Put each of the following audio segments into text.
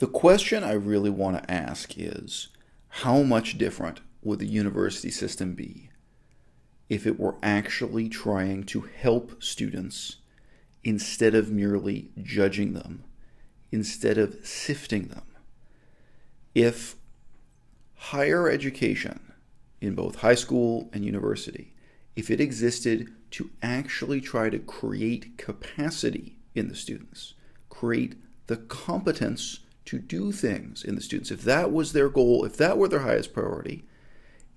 The question I really want to ask is, how much different would the university system be if it were actually trying to help students instead of merely judging them, instead of sifting them? If higher education in both high school and university, if it existed to actually try to create capacity in the students, create the competence to do things in the students, if that was their goal, if that were their highest priority,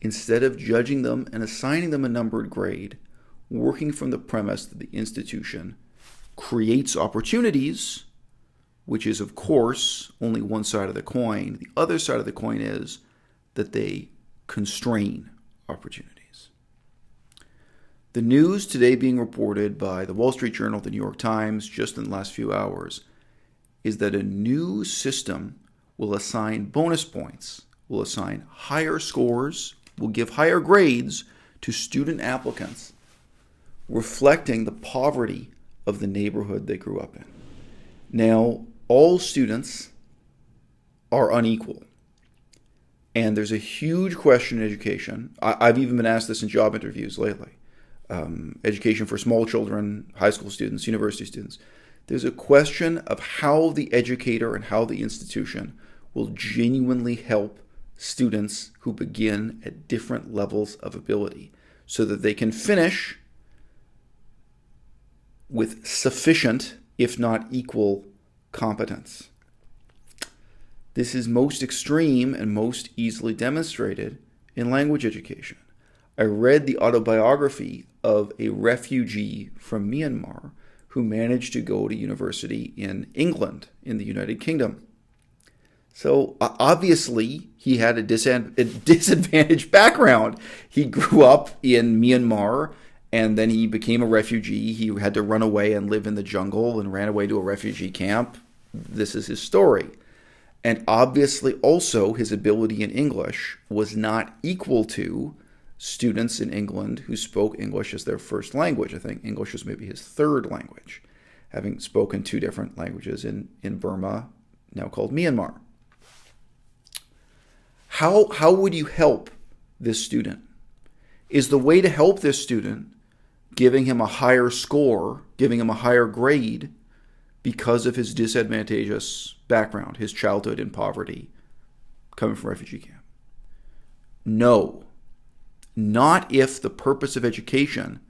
instead of judging them and assigning them a numbered grade, working from the premise that the institution creates opportunities, which is, of course, only one side of the coin. The other side of the coin is that they constrain opportunities. The news today being reported by the Wall Street Journal, the New York Times, just in the last few hours, is that a new system will assign bonus points, will assign higher scores, will give higher grades to student applicants, reflecting the poverty of the neighborhood they grew up in. Now, all students are unequal. And there's a huge question in education. I've even been asked this in job interviews lately. Education for small children, high school students, university students. There's a question of how the educator and how the institution will genuinely help students who begin at different levels of ability so that they can finish with sufficient, if not equal, competence. This is most extreme and most easily demonstrated in language education. I read the autobiography of a refugee from Myanmar who managed to go to university in England, in the United Kingdom. So obviously he had a disadvantaged background. He grew up in Myanmar and then he became a refugee. He had to run away and live in the jungle and ran away to a refugee camp. This is his story. And obviously also his ability in English was not equal to students in England who spoke English as their first language. I think English was maybe his third language, having spoken two different languages in Burma, now called Myanmar. How would you help this student? Is the way to help this student giving him a higher score, giving him a higher grade because of his disadvantageous background, his childhood in poverty, coming from a refugee camp? No. Not if the purpose of education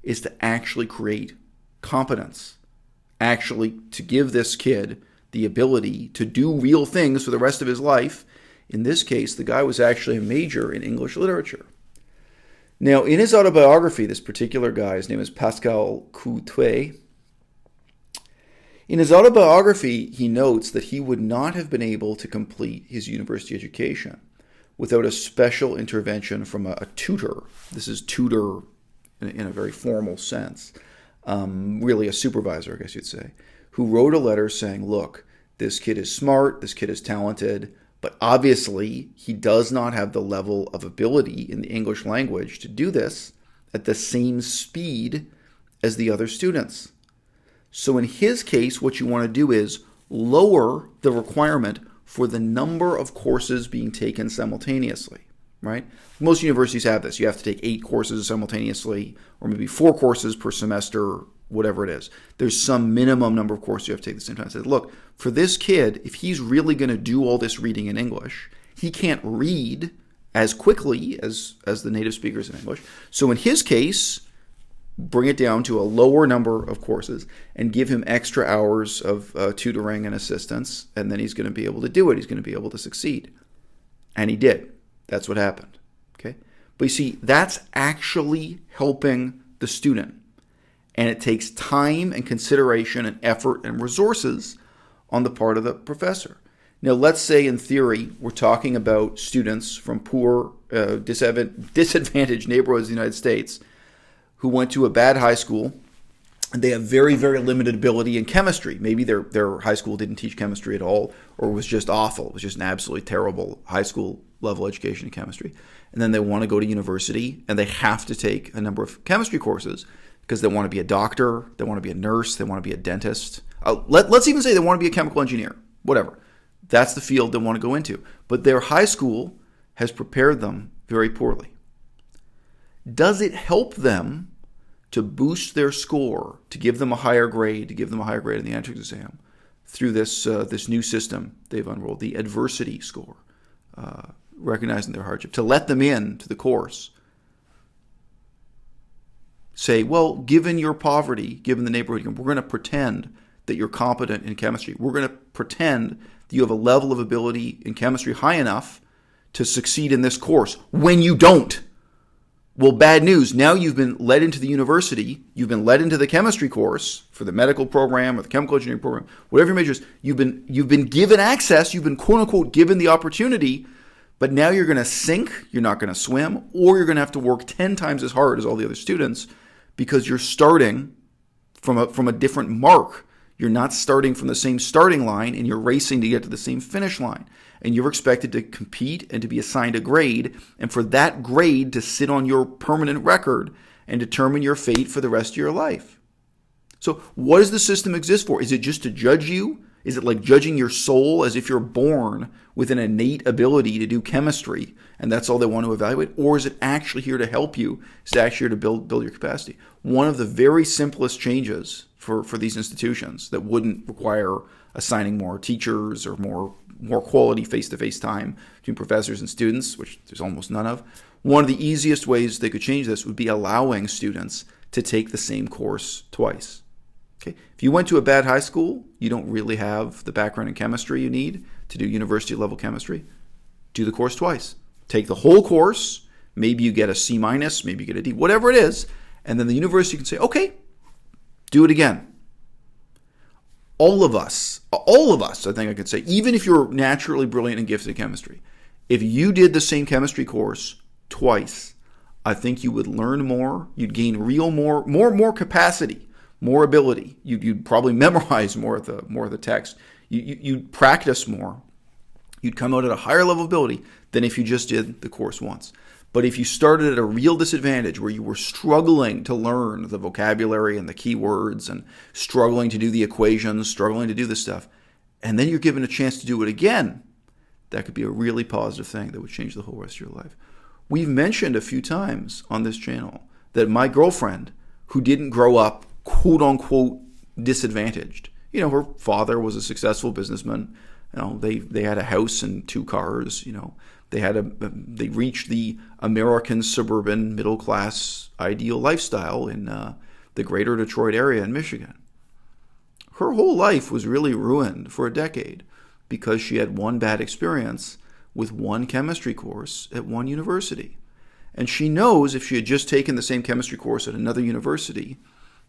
is to actually create competence, actually to give this kid the ability to do real things for the rest of his life. In this case, the guy was actually a major in English literature. Now, in his autobiography, this particular guy, his name is Pascal Couttet. In his autobiography, he notes that he would not have been able to complete his university education without a special intervention from a tutor. This is tutor in a very formal sense, really a supervisor, I guess you'd say, who wrote a letter saying, look, this kid is smart, this kid is talented, but obviously he does not have the level of ability in the English language to do this at the same speed as the other students. So in his case, what you want to do is lower the requirement for the number of courses being taken simultaneously, right? Most universities have this. You have to take 8 courses simultaneously, or maybe 4 courses per semester, whatever it is. There's some minimum number of courses you have to take at the same time. I said, look, for this kid, if he's really going to do all this reading in English, he can't read as quickly as the native speakers in English. So in his case, bring it down to a lower number of courses and give him extra hours of tutoring and assistance, and then he's going to be able to do it. He's going to be able to succeed. And he did. That's what happened. Okay? But you see, that's actually helping the student. And it takes time and consideration and effort and resources on the part of the professor. Now, let's say in theory, we're talking about students from poor, disadvantaged neighborhoods in the United States who went to a bad high school, and they have very, very limited ability in chemistry. Maybe their high school didn't teach chemistry at all, or was just awful. It was just an absolutely terrible high school level education in chemistry. And then they want to go to university, and they have to take a number of chemistry courses because they want to be a doctor, they want to be a nurse, they want to be a dentist. Let's even say they want to be a chemical engineer, whatever. That's the field they want to go into. But their high school has prepared them very poorly. Does it help them to boost their score, to give them a higher grade, in the entrance exam through this new system they've unrolled, the adversity score, recognizing their hardship, to let them in to the course? Say, well, given your poverty, given the neighborhood, we're going to pretend that you're competent in chemistry. We're going to pretend that you have a level of ability in chemistry high enough to succeed in this course when you don't. Well, bad news. Now you've been led into the university. You've been led into the chemistry course for the medical program or the chemical engineering program, whatever your major is. You've been given access. You've been quote unquote given the opportunity, but now you're going to sink. You're not going to swim, or you're going to have to work 10 times as hard as all the other students because you're starting from a different mark. You're not starting from the same starting line, and you're racing to get to the same finish line. And you're expected to compete and to be assigned a grade, and for that grade to sit on your permanent record and determine your fate for the rest of your life. So what does the system exist for? Is it just to judge you? Is it like judging your soul as if you're born with an innate ability to do chemistry, and that's all they want to evaluate? Or is it actually here to help you? Is it actually here to build your capacity? One of the very simplest changes for these institutions that wouldn't require assigning more teachers or more quality face-to-face time between professors and students, which there's almost none of. One of the easiest ways they could change this would be allowing students to take the same course twice. Okay? If you went to a bad high school, you don't really have the background in chemistry you need to do university-level chemistry. Do the course twice. Take the whole course. Maybe you get a C-, maybe you get a D, whatever it is, and then the university can say, okay, do it again. All of us, I think I could say, even if you're naturally brilliant and gifted at chemistry, if you did the same chemistry course twice, I think you would learn more, you'd gain more capacity, more ability. You'd probably memorize more of the text. You'd practice more. You'd come out at a higher level of ability than if you just did the course once. But if you started at a real disadvantage where you were struggling to learn the vocabulary and the keywords and struggling to do the equations, struggling to do this stuff, and then you're given a chance to do it again, that could be a really positive thing that would change the whole rest of your life. We've mentioned a few times on this channel that my girlfriend, who didn't grow up quote-unquote disadvantaged, her father was a successful businessman. They had a house and 2 cars, they reached the American suburban middle class ideal lifestyle in the greater Detroit area in Michigan. Her whole life was really ruined for a decade because she had one bad experience with one chemistry course at one university. And she knows if she had just taken the same chemistry course at another university,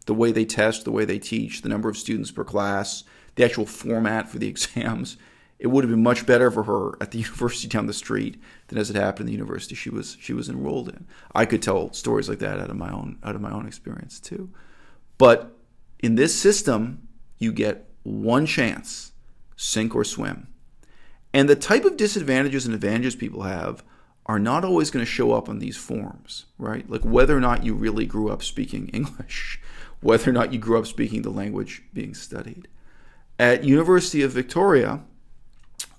the way they test, the way they teach, the number of students per class, the actual format for the exams, it would have been much better for her at the university down the street than as it happened in the university she was enrolled in. I could tell stories like that out of my own experience too. But in this system, you get one chance, sink or swim. And the type of disadvantages and advantages people have are not always going to show up on these forms, right? Like whether or not you really grew up speaking English, whether or not you grew up speaking the language being studied. At University of Victoria,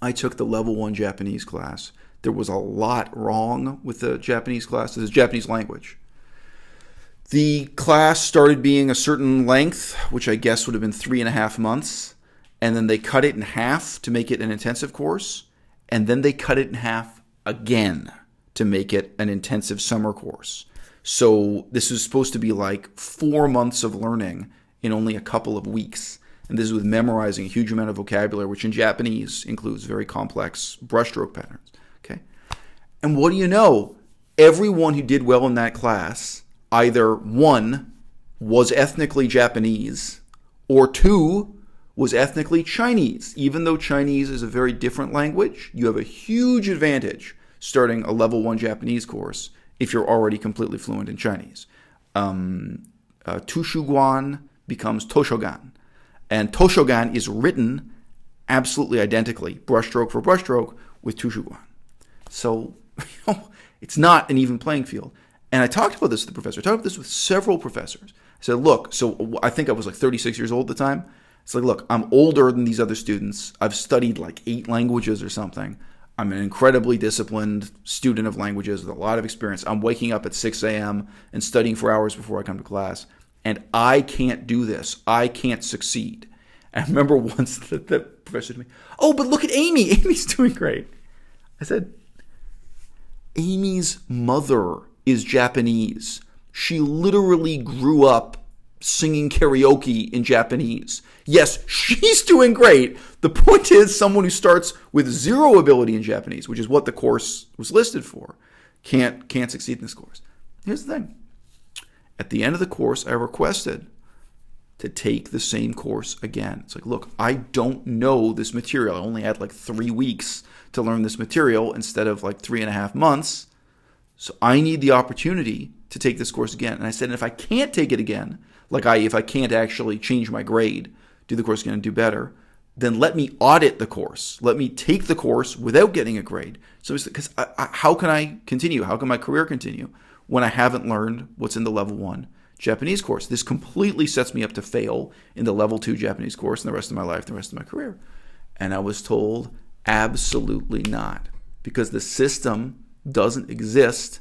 I took the level 1 Japanese class. There was a lot wrong with the Japanese class. This is Japanese language. The class started being a certain length, which I guess would have been 3.5 months. And then they cut it in half to make it an intensive course. And then they cut it in half again to make it an intensive summer course. So this was supposed to be like 4 months of learning in only a couple of weeks. And this is with memorizing a huge amount of vocabulary, which in Japanese includes very complex brushstroke patterns. Okay, and what do you know? Everyone who did well in that class either 1, was ethnically Japanese, or 2, was ethnically Chinese. Even though Chinese is a very different language, you have a huge advantage starting a level 1 Japanese course if you're already completely fluent in Chinese. Tushuguan becomes Toshogan. And Toshogan is written absolutely identically, brushstroke for brushstroke, with Tushuguan. So, it's not an even playing field. And I talked about this with the professor. I talked about this with several professors. I said, look, so I think I was like 36 years old at the time. It's like, look, I'm older than these other students. I've studied like 8 languages or something. I'm an incredibly disciplined student of languages with a lot of experience. I'm waking up at 6 a.m. and studying for hours before I come to class. And I can't do this. I can't succeed. And I remember once the professor said to me, oh, but look at Amy. Amy's doing great. I said, Amy's mother is Japanese. She literally grew up singing karaoke in Japanese. Yes, she's doing great. The point is, someone who starts with 0 ability in Japanese, which is what the course was listed for, can't succeed in this course. Here's the thing. At the end of the course, I requested to take the same course again. It's like, look, I don't know this material. I only had like 3 weeks to learn this material instead of like 3.5 months. So I need the opportunity to take this course again. And I said, and if I can't take it again, if I can't actually change my grade, do the course again and do better, then let me audit the course. Let me take the course without getting a grade. So because how can I continue? How can my career continue when I haven't learned what's in the level 1 Japanese course? This completely sets me up to fail in the level 2 Japanese course in the rest of my life, the rest of my career. And I was told, absolutely not, because the system doesn't exist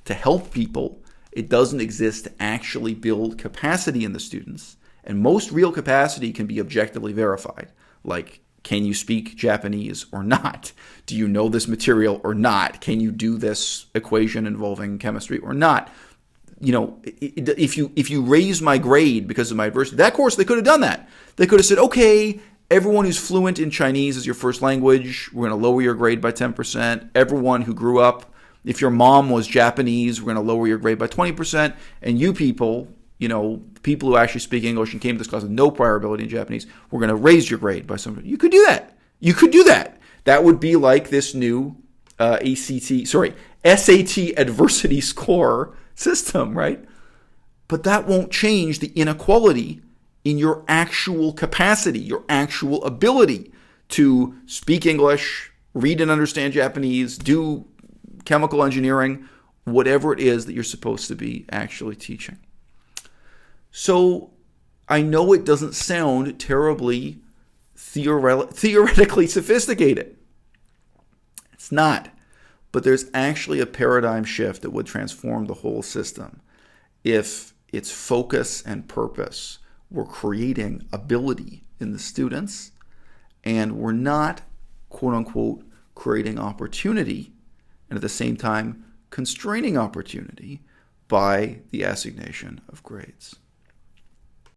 to help people. It doesn't exist to actually build capacity in the students. And most real capacity can be objectively verified. Like, can you speak Japanese or not? Do you know this material or not? Can you do this equation involving chemistry or not? If you raise my grade because of my adversity, that course, they could have done that. They could have said, okay, everyone who's fluent in Chinese as your first language, we're going to lower your grade by 10%. Everyone who grew up, if your mom was Japanese, we're going to lower your grade by 20%. And you people, people who actually speak English and came to this class with no prior ability in Japanese, we're going to raise your grade by some. You could do that. You could do that. That would be like this new SAT adversity score system, right? But that won't change the inequality in your actual capacity, your actual ability to speak English, read and understand Japanese, do chemical engineering, whatever it is that you're supposed to be actually teaching. So I know it doesn't sound terribly theoretically sophisticated. It's not. But there's actually a paradigm shift that would transform the whole system if its focus and purpose were creating ability in the students and we're not, quote unquote, creating opportunity and at the same time constraining opportunity by the assignation of grades.